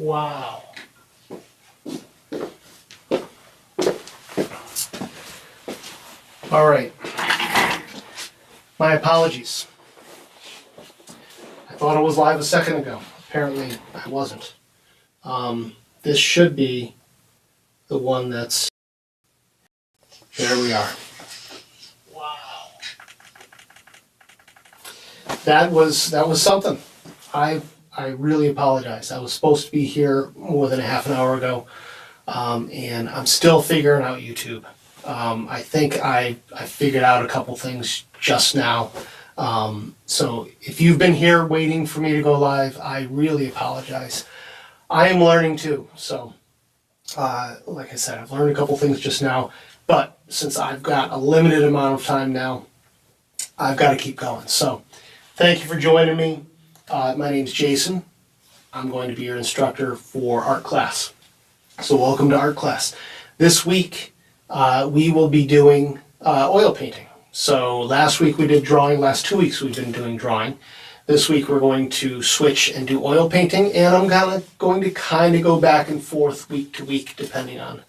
Wow. All right. My apologies. I thought it was live a second ago. Apparently, I wasn't. This should be the one that's... There we are. Wow. That was something. I really apologize. I was supposed to be here more than a half an hour ago, and I'm still figuring out YouTube. I think I figured out a couple things just now. So if you've been here waiting for me to go live, I really apologize. I am learning too. So like I said, I've learned a couple things just now, but since I've got a limited amount of time now, I've got to keep going. So thank you for joining me. My name's Jason. I'm going to be your instructor for art class. So welcome to art class. This week, we will be doing oil painting. So last week we did drawing, last 2 weeks we've been doing drawing. This week we're going to switch and do oil painting, and I'm going to kind of go back and forth week to week depending on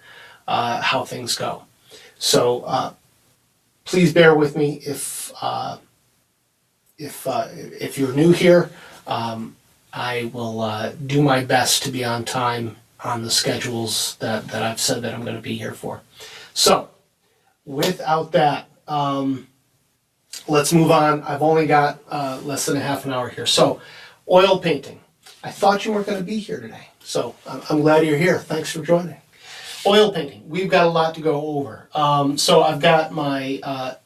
how things go. So please bear with me if you're new here. I will do my best to be on time on the schedules that I've said that I'm going to be here for. So without that, let's move on. I've only got less than a half an hour here. So oil painting. I thought you weren't going to be here today, so I'm glad you're here. Thanks for joining. Oil painting. We've got a lot to go over. So I've got my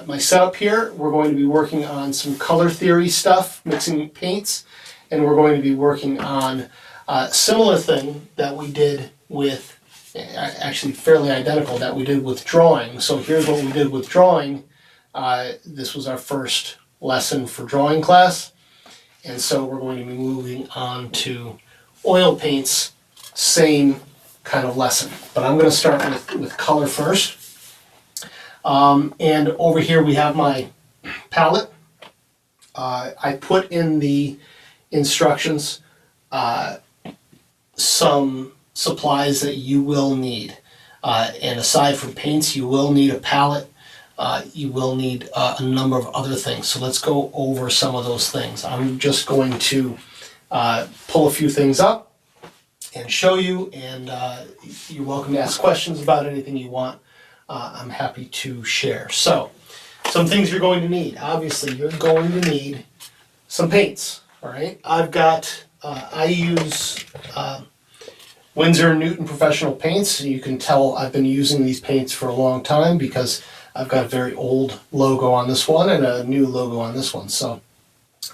my setup here. We're going to be working on some color theory stuff, mixing paints, and we're going to be working on a similar thing that we did with, actually fairly identical, that we did with drawing. So here's what we did with drawing. This was our first lesson for drawing class, and so we're going to be moving on to oil paints, same kind of lesson. But I'm going to start with color first. And over here we have my palette. I put in the instructions some supplies that you will need. And aside from paints, you will need a palette. You will need a number of other things. So let's go over some of those things. I'm just going to pull a few things up and show you, and you're welcome to ask questions about anything you want. I'm happy to share. So, some things you're going to need. Obviously, you're going to need some paints. All right. I've got, I use Windsor Newton Professional Paints. You can tell I've been using these paints for a long time because I've got a very old logo on this one and a new logo on this one. So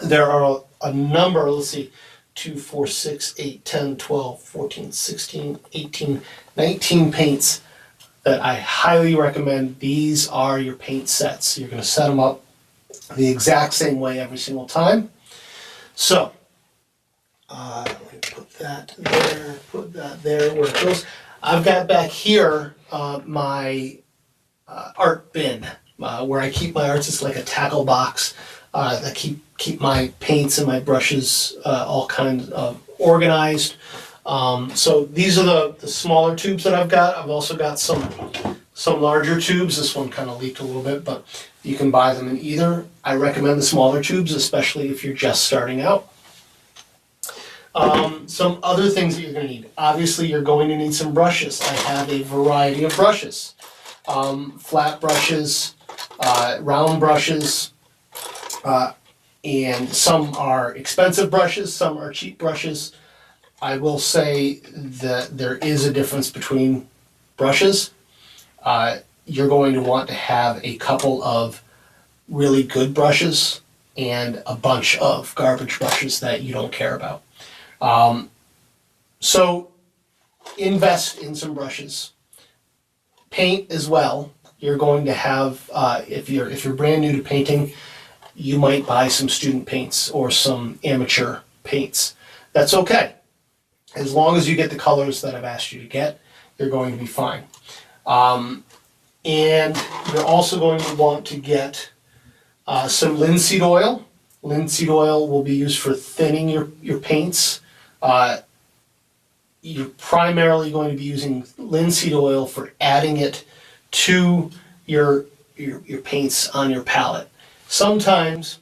there are a number, let's see, 2, 4, 6, 8, 10, 12, 14, 16, 18, 19 paints that I highly recommend. These are your paint sets. You're going to set them up the exact same way every single time. So, let me put that there where it goes. I've got back here my art bin where I keep my arts. It's like a tackle box that keep my paints and my brushes all kind of organized. So these are the smaller tubes that I've got. I've also got some larger tubes. This one kind of leaked a little bit, but you can buy them in either. I recommend the smaller tubes, especially if you're just starting out. Some other things that you're going to need. Obviously, you're going to need some brushes. I have a variety of brushes. Flat brushes, round brushes, and some are expensive brushes, some are cheap brushes. I will say that there is a difference between brushes. You're going to want to have a couple of really good brushes and a bunch of garbage brushes that you don't care about. So invest in some brushes. Paint as well. You're going to have, if you're brand new to painting, you might buy some student paints or some amateur paints. That's okay. As long as you get the colors that I've asked you to get, you're going to be fine. And you're also going to want to get some linseed oil. Linseed oil will be used for thinning your paints. you're primarily going to be using linseed oil for adding it to your paints on your palette. Sometimes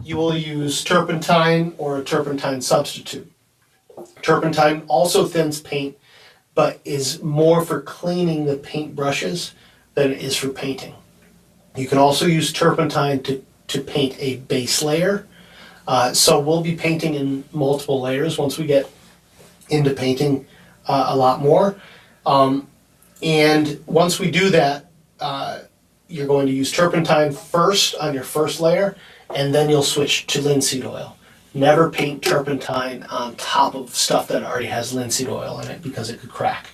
you will use turpentine or a turpentine substitute. Turpentine also thins paint, but is more for cleaning the paint brushes than it is for painting. You can also use turpentine to paint a base layer. So we'll be painting in multiple layers once we get into painting a lot more. And once we do that, you're going to use turpentine first on your first layer, and then you'll switch to linseed oil. Never paint turpentine on top of stuff that already has linseed oil in it because it could crack.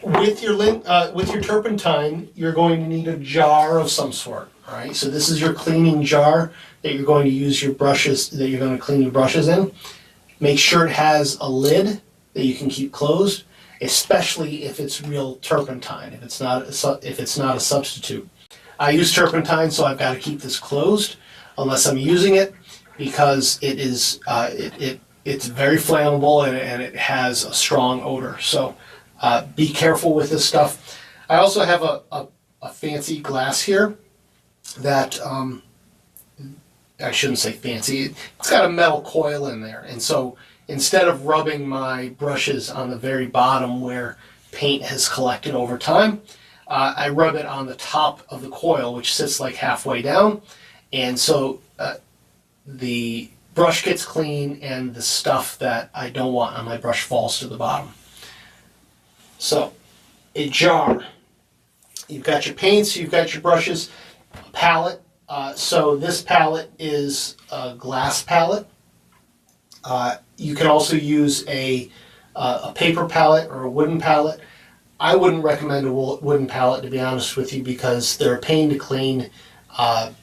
With your turpentine, you're going to need a jar of some sort. All right, so this is your cleaning jar that you're going to use your brushes, that you're going to clean your brushes in. Make sure it has a lid that you can keep closed, especially if it's real turpentine. If it's not a substitute. I use turpentine, so I've got to keep this closed unless I'm using it, because it is it's very flammable and it has a strong odor. So be careful with this stuff. I also have a fancy glass here that I shouldn't say fancy. It's got a metal coil in there, and so instead of rubbing my brushes on the very bottom where paint has collected over time, I rub it on the top of the coil, which sits like halfway down, and so the brush gets clean and the stuff that I don't want on my brush falls to the bottom. So, a jar. You've got your paints, you've got your brushes, a palette. So this palette is a glass palette. You can also use a paper palette or a wooden palette. I wouldn't recommend a wooden palette, to be honest with you, because they're a pain to clean, and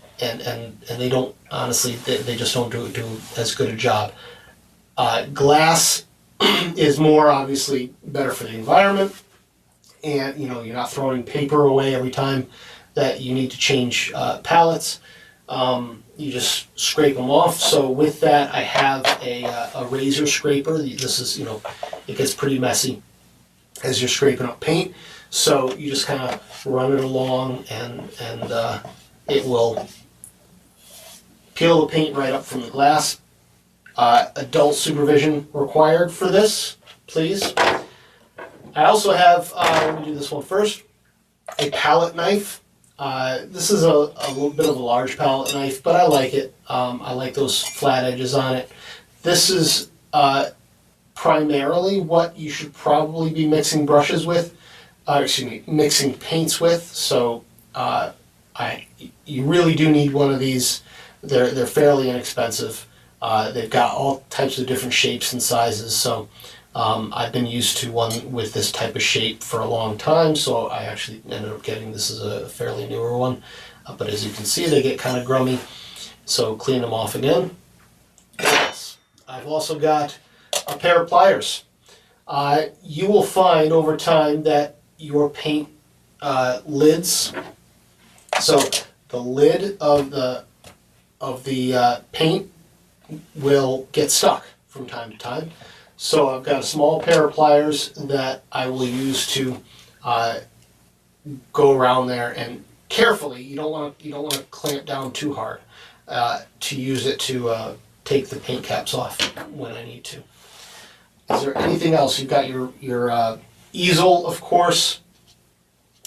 they don't, honestly, they just don't do as good a job. Glass is more obviously better for the environment, and you're not throwing paper away every time that you need to change palettes. You just scrape them off. So with that, I have a razor scraper. This is, it gets pretty messy as you're scraping up paint. So you just kind of run it along, and it will peel the paint right up from the glass. Adult supervision required for this, please. I also have, let me do this one first, a palette knife. This is a little bit of a large palette knife, but I like it. I like those flat edges on it. This is primarily what you should probably be mixing brushes with, mixing paints with. So you really do need one of these. They're fairly inexpensive. They've got all types of different shapes and sizes. So I've been used to one with this type of shape for a long time, so I actually ended up getting, this is a fairly newer one, but as you can see, they get kind of grummy, so clean them off again. Yes. I've also got a pair of pliers. You will find over time that your paint lids, so the lid of the paint will get stuck from time to time. So I've got a small pair of pliers that I will use to go around there, and carefully. You don't want to clamp down too hard to use it to take the paint caps off when I need to. Is there anything else? You've got your easel, of course.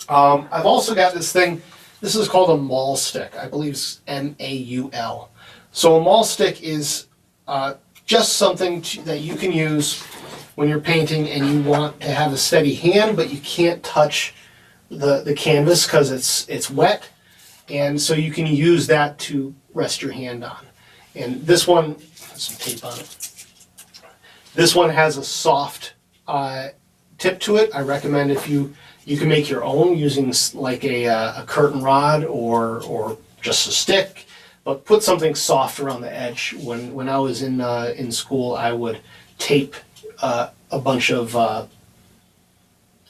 I've also got this thing. This is called a maul stick. I believe it's M-A-U-L. So a maul stick is just something that you can use when you're painting and you want to have a steady hand, but you can't touch the canvas because it's wet, and so you can use that to rest your hand on. And this one has some tape on it. This one has a soft tip to it. I recommend if you can make your own using like a curtain rod or just a stick. But put something soft around the edge. When I was in school, I would tape a bunch of what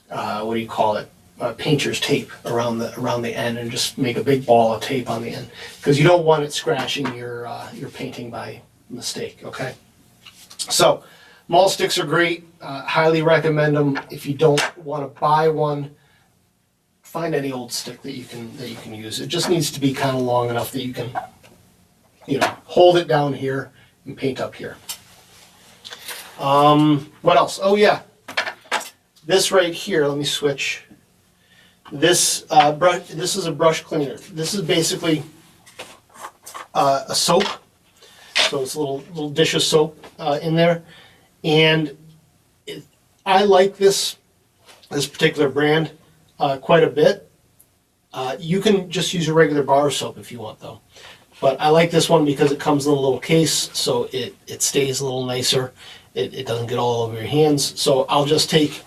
do you call it? Painter's tape around the end, and just make a big ball of tape on the end, because you don't want it scratching your painting by mistake. Okay. So Mall sticks are great. Highly recommend them. If you don't want to buy one, find any old stick that you can use. It just needs to be kind of long enough that you can, hold it down here and paint up here. What else? Oh yeah, this right here. Let me switch. This brush. This is a brush cleaner. This is basically a soap. So it's a little dish of soap in there, and I like this particular brand quite a bit. You can just use a regular bar soap if you want, though. But I like this one because it comes in a little case, so it stays a little nicer. It doesn't get all over your hands. So I'll just take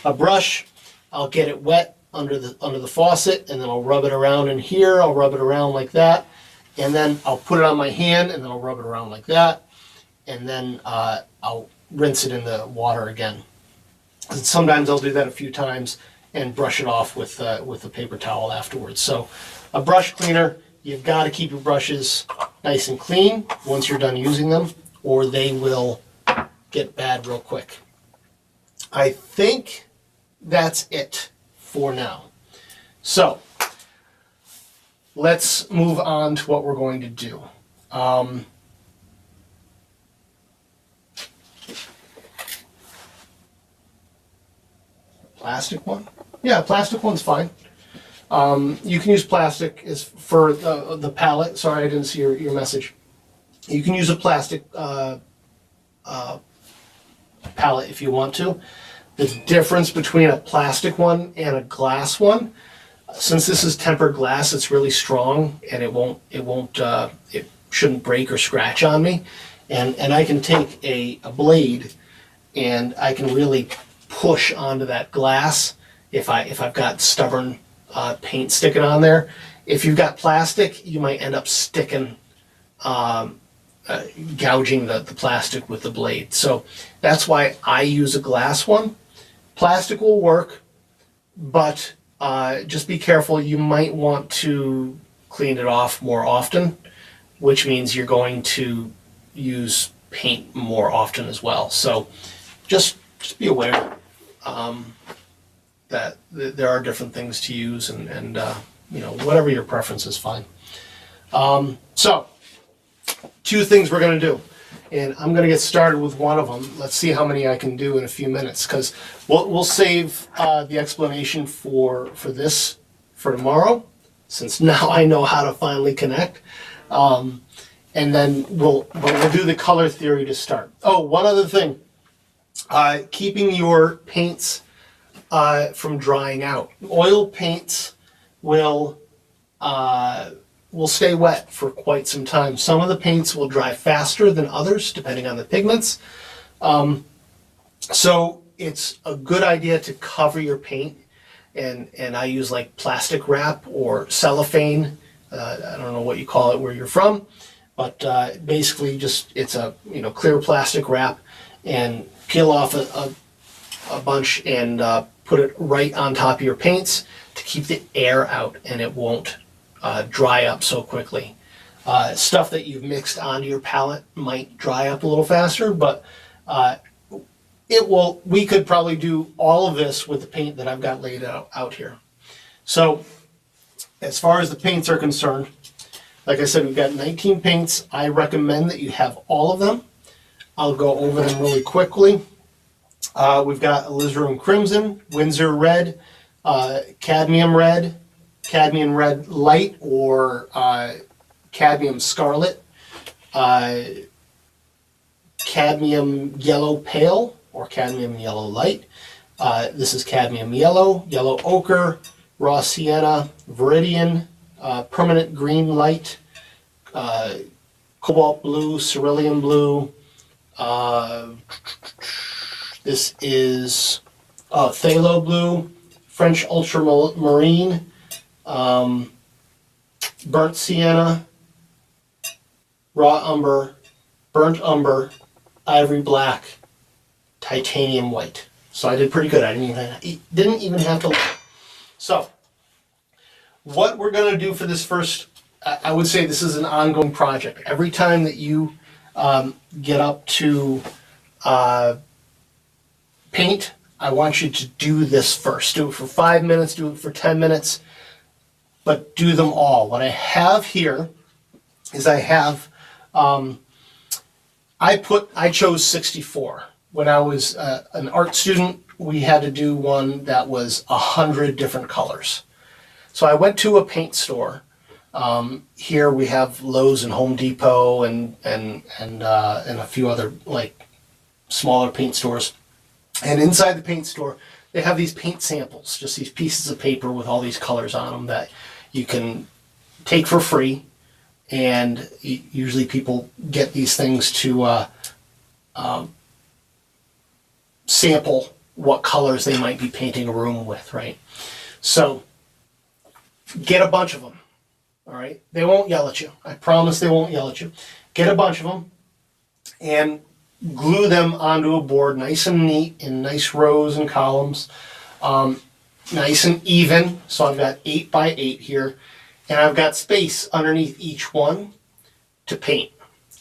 a brush, I'll get it wet under the faucet, and then I'll rub it around in here. I'll rub it around like that, and then I'll put it on my hand, and then I'll rub it around like that, and then I'll rinse it in the water again. And sometimes I'll do that a few times and brush it off with a paper towel afterwards. So a brush cleaner, you've got to keep your brushes nice and clean once you're done using them, or they will get bad real quick. I think that's it for now. So let's move on to what we're going to do. Plastic one? Yeah, plastic one's fine. You can use plastic as for the palette. Sorry, I didn't see your message. You can use a plastic palette if you want to. The difference between a plastic one and a glass one, since this is tempered glass, it's really strong and it shouldn't break or scratch on me. And I can take a blade and I can really push onto that glass if I've got stubborn paint sticking on there. If you've got plastic, you might end up sticking, gouging the plastic with the blade. So that's why I use a glass one. Plastic will work, but just be careful. You might want to clean it off more often, which means you're going to use paint more often as well. So just be aware that there are different things to use, and whatever your preference is fine. So two things we're going to do, and I'm going to get started with one of them. Let's see how many I can do in a few minutes, because we'll save the explanation for this for tomorrow, since now I know how to finally connect. And then we'll do the color theory to start. Oh, one other thing. Keeping your paints from drying out. Oil paints will stay wet for quite some time. Some of the paints will dry faster than others, depending on the pigments. So it's a good idea to cover your paint, and I use like plastic wrap or cellophane. I don't know what you call it where you're from, but basically just it's a clear plastic wrap, and peel off a bunch and put it right on top of your paints to keep the air out, and it won't dry up so quickly. Stuff that you've mixed onto your palette might dry up a little faster, but it will. We could probably do all of this with the paint that I've got laid out here. So as far as the paints are concerned, like I said, we've got 19 paints. I recommend that you have all of them. I'll go over them really quickly. We've got Alizarine Crimson, Windsor Red, Cadmium Red, Cadmium Red Light, or Cadmium Scarlet, Cadmium Yellow Pale, or Cadmium Yellow Light. This is Cadmium Yellow, Yellow Ocher, Raw Sienna, Viridian, Permanent Green Light, Cobalt Blue, Cerulean Blue. This is Phthalo Blue, French Ultramarine, Burnt Sienna, Raw Umber, Burnt Umber, Ivory Black, Titanium White. So I did pretty good. I didn't even have to look. So what we're going to do for this first, I would say this is an ongoing project. Every time that you get up to paint, I want you to do this first. Do it for 5 minutes, do it for 10 minutes, but do them all. What I have here is I have, I chose 64. When I was an art student, we had to do one that was 100 different colors. So I went to a paint store. Here we have Lowe's and Home Depot and a few other like smaller paint stores. And inside the paint store, they have these paint samples, just these pieces of paper with all these colors on them that you can take for free. And usually people get these things to sample what colors they might be painting a room with, right? So get a bunch of them, all right? They won't yell at you. I promise they won't yell at you. Get a bunch of them and glue them onto a board nice and neat in nice rows and columns, nice and even. So I've got 8 by 8 here, and I've got space underneath each one to paint.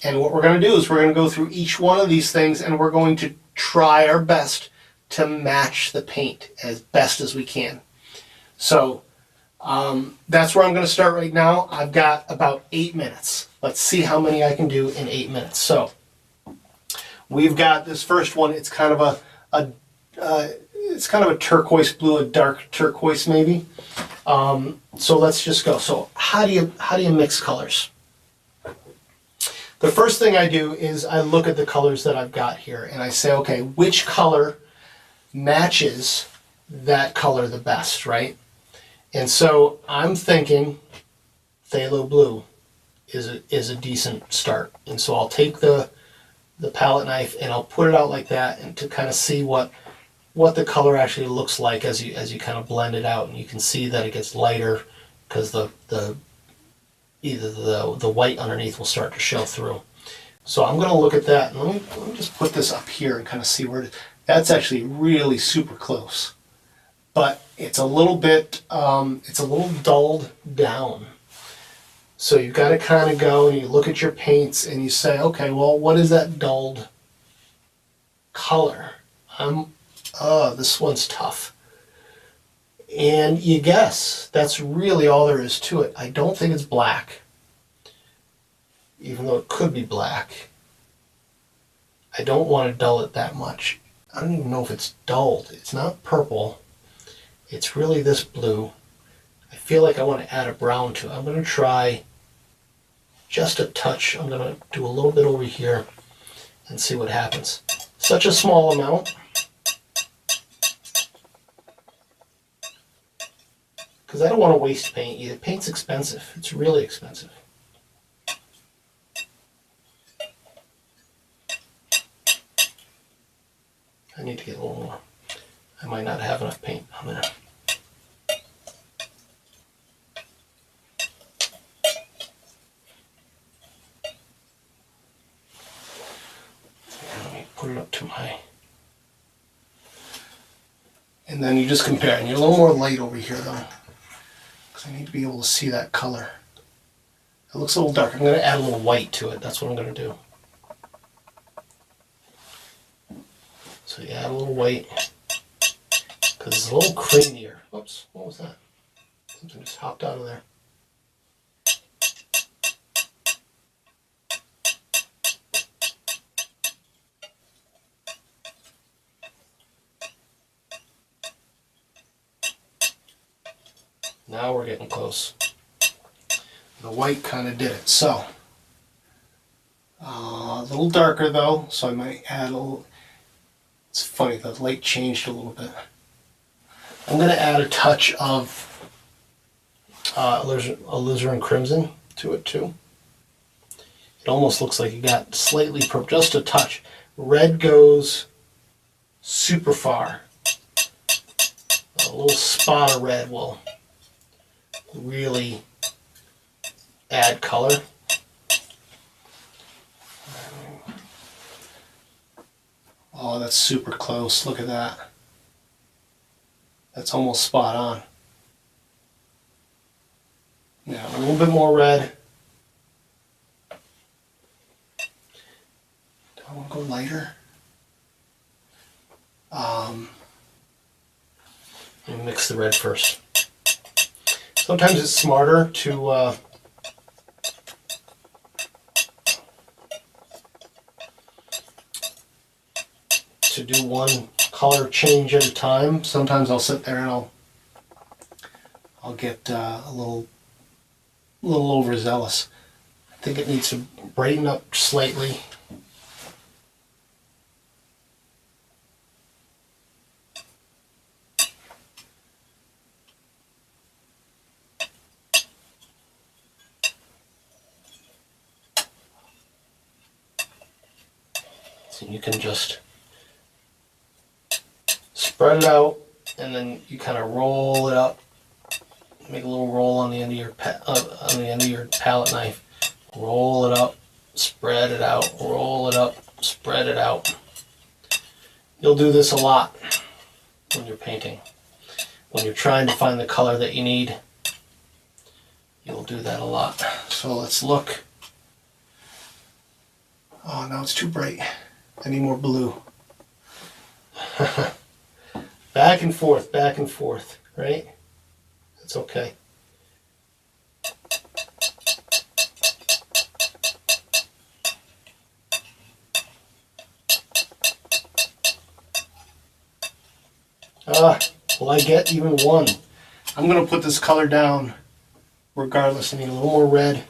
And what we're going to do is we're going to go through each one of these things and we're going to try our best to match the paint as best as we can. So that's where I'm going to start right now. I've got about 8 minutes. Let's see how many I can do in 8 minutes. So we've got this first one. It's kind of a turquoise blue, a dark turquoise maybe. So let's just go. So how do you mix colors? The first thing I do is I look at the colors that I've got here and I say, okay, which color matches that color the best, right? And so I'm thinking Phthalo Blue is a decent start. And so I'll take the palette knife and I'll put it out like that and to kind of see what the color actually looks like as you kind of blend it out. And you can see that it gets lighter because either the white underneath will start to show through. So I'm going to look at that, and let me just put this up here and kind of see where that's actually really super close. But it's a little bit, it's a little dulled down. So you've got to kind of go and you look at your paints and you say, okay, well, what is that dulled color? This one's tough. And you guess. That's really all there is to it. I don't think it's black, even though it could be black. I don't want to dull it that much. I don't even know if it's dulled. It's not purple. It's really this blue. I feel like I want to add a brown to it. I'm going to try just a touch. I'm going to do a little bit over here and see what happens. Such a small amount. Because I don't want to waste paint either. Paint's expensive. It's really expensive. I need to get a little more. I might not have enough paint. I'm gonna. Let me put it up to my. And then you just compare. And you're a little more light over here though, because I need to be able to see that color. It looks a little dark. I'm going to add a little white to it. That's what I'm going to do. So you add a little white, because it's a little creamier. Oops, what was that? Something just hopped out of there. Now we're getting close. The white kind of did it. So, a little darker though, so I might add a little. It's funny, the light changed a little bit. I'm going to add a touch of Alizarine Crimson to it too. It almost looks like you got slightly purple, just a touch. Red goes super far. A little spot of red will really add color. Oh, that's super close. Look at that. That's almost spot on. Now, a little bit more red. Do I want to go lighter? And mix the red first. Sometimes it's smarter to do one color change at a time. Sometimes I'll sit there and I'll get a little overzealous. I think it needs to brighten up slightly. So you can just spread it out, and then you kind of roll it up. Make a little roll on the end of your palette knife. Roll it up, spread it out, roll it up, spread it out. You'll do this a lot when you're painting. When you're trying to find the color that you need, you'll do that a lot. So let's look. Oh, now it's too bright. I need more blue. Back and forth, right? That's okay. Will I get even one? I'm going to put this color down regardless. I need a little more red.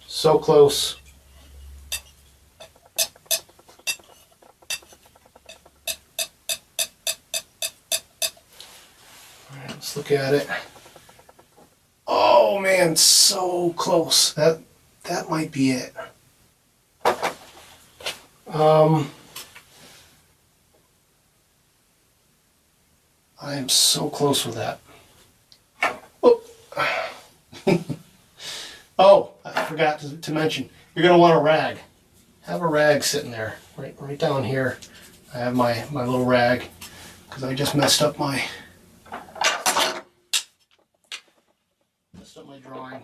So close. Alright, let's look at it. Oh man, so close. That might be it. I am so close with that. Oh, oh, I forgot to mention, you're going to want a rag. Have a rag sitting there, right down here. I have my little rag, because I just messed up my drawing.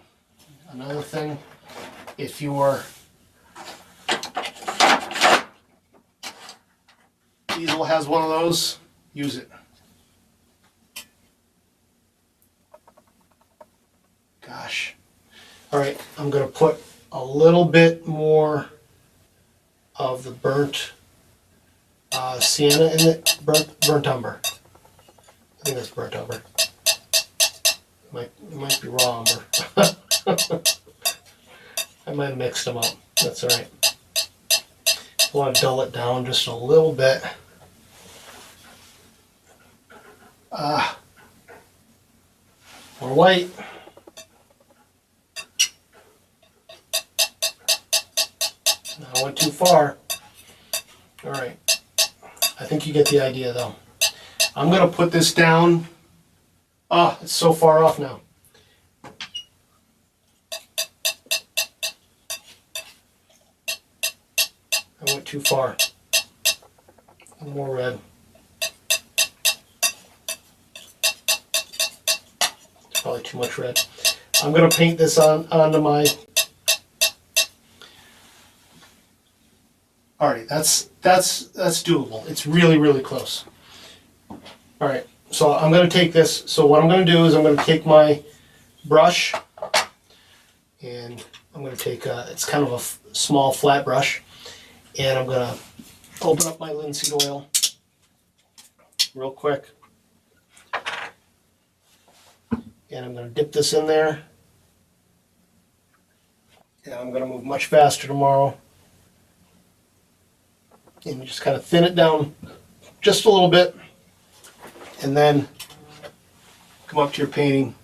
Another thing, if your easel has one of those, use it. Gosh. Alright, I'm going to put a little bit more of the burnt sienna in it. Burnt umber. I think that's burnt umber. It might be raw umber. I might have mixed them up. That's alright. I want to dull it down just a little bit. More white. I went too far. Alright. I think you get the idea though. I'm going to put this down. Ah, it's so far off now. I went too far. A little more red. It's probably too much red. I'm going to paint this onto my... Alright, that's doable. It's really, really close. Alright, so I'm going to take this. So what I'm going to do is I'm going to take my brush, and I'm going to take it's kind of a small flat brush, and I'm going to open up my linseed oil real quick, and I'm going to dip this in there, and I'm going to move much faster tomorrow. And just kind of thin it down just a little bit, and then come up to your painting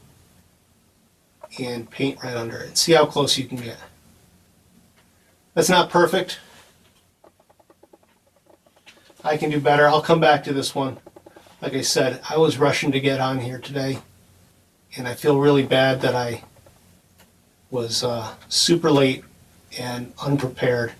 and paint right under it. See how close you can get. That's not perfect. I can do better. I'll come back to this one. Like I said, I was rushing to get on here today, and I feel really bad that I was super late and unprepared.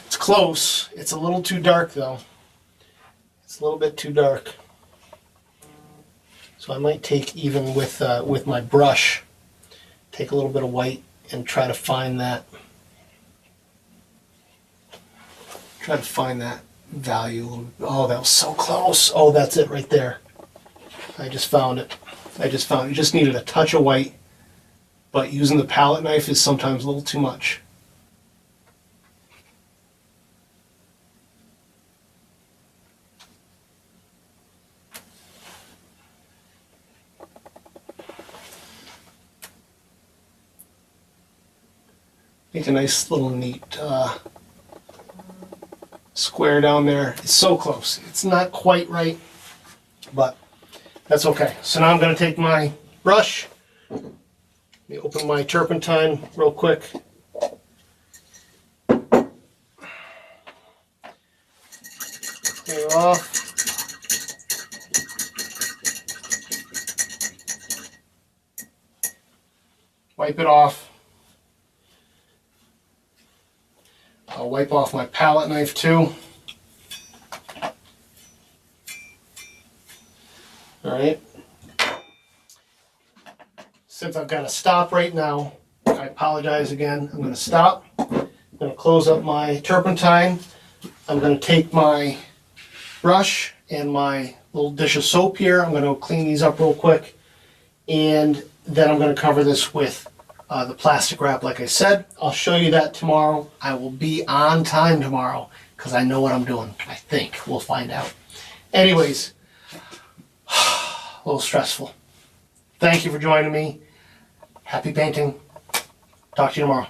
It's close. It's a little too dark though. It's a little bit too dark. So I might take, even with my brush, take a little bit of white and try to find that. Try to find that value. Oh, that was so close. Oh, that's it right there. I just found it. I just found it. It just needed a touch of white, but using the palette knife is sometimes a little too much. Make a nice little neat square down there. It's so close. It's not quite right, but that's okay. So now I'm going to take my brush. Let me open my turpentine real quick. Clean it off. Wipe it off. I'll wipe off my palette knife too. Alright. Since I've got to stop right now, I apologize again. I'm going to stop. I'm going to close up my turpentine. I'm going to take my brush and my little dish of soap here. I'm going to clean these up real quick. And then I'm going to cover this with the plastic wrap, like I said. I'll show you that tomorrow. I will be on time tomorrow because I know what I'm doing. I think. We'll find out. Anyways, a little stressful. Thank you for joining me. Happy painting. Talk to you tomorrow.